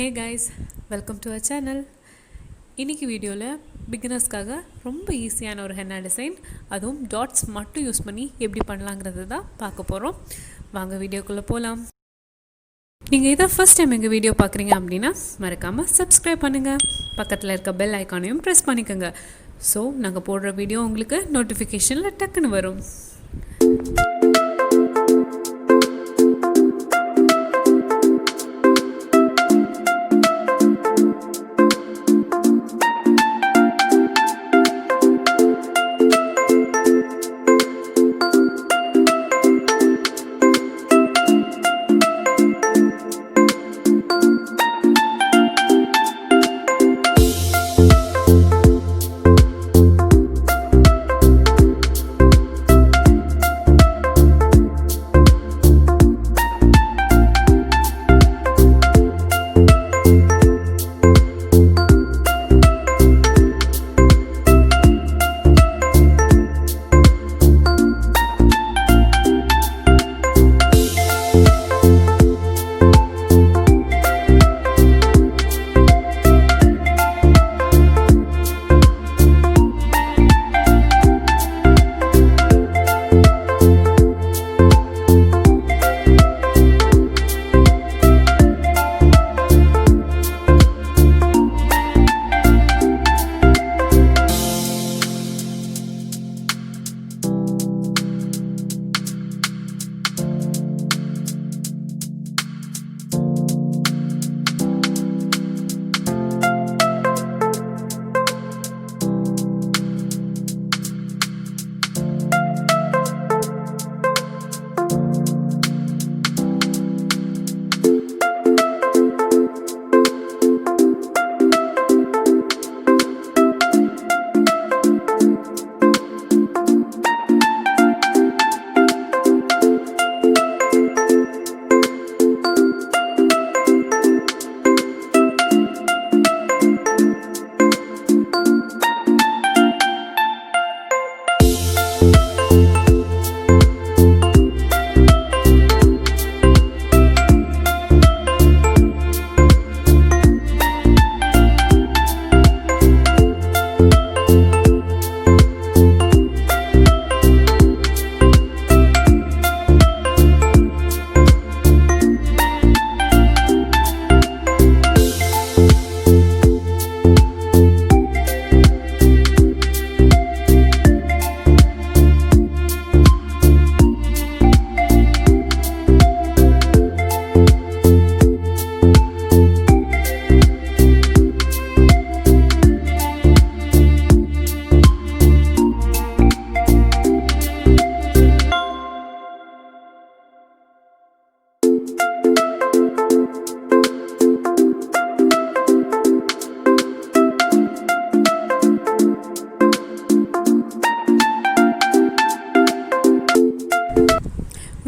Hey guys, welcome to our channel. இன்னைக்கு வீடியோல பிகினர்ஸ்க்காக ரொம்ப ஈஸியான ஒரு ஹென்னா டிசைன் அதுவும் டாட்ஸ் மட்டும் யூஸ் பண்ணி எப்படி பண்ணலாம்ங்கறத தான் பார்க்க போறோம். வாங்க வீடியோக்குள்ள போலாம். நீங்க இத ஃபர்ஸ்ட் டைம் எங்க வீடியோ பார்க்கறீங்க அப்படினா மறக்காம Subscribe பண்ணுங்க. பக்கத்துல இருக்க பெல் ஐகானையும் பிரஸ் பண்ணிக்கங்க. சோ நாங்க போடுற வீடியோ உங்களுக்கு நோட்டிஃபிகேஷன்ல டக்குன்னு வரும்.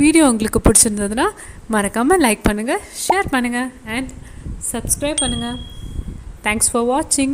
வீடியோ உங்களுக்கு பிடிச்சிருந்ததுன்னா மறக்காம லைக் பண்ணுங்க, ஷேர் பண்ணுங்க and Subscribe பண்ணுங்க. Thanks for watching.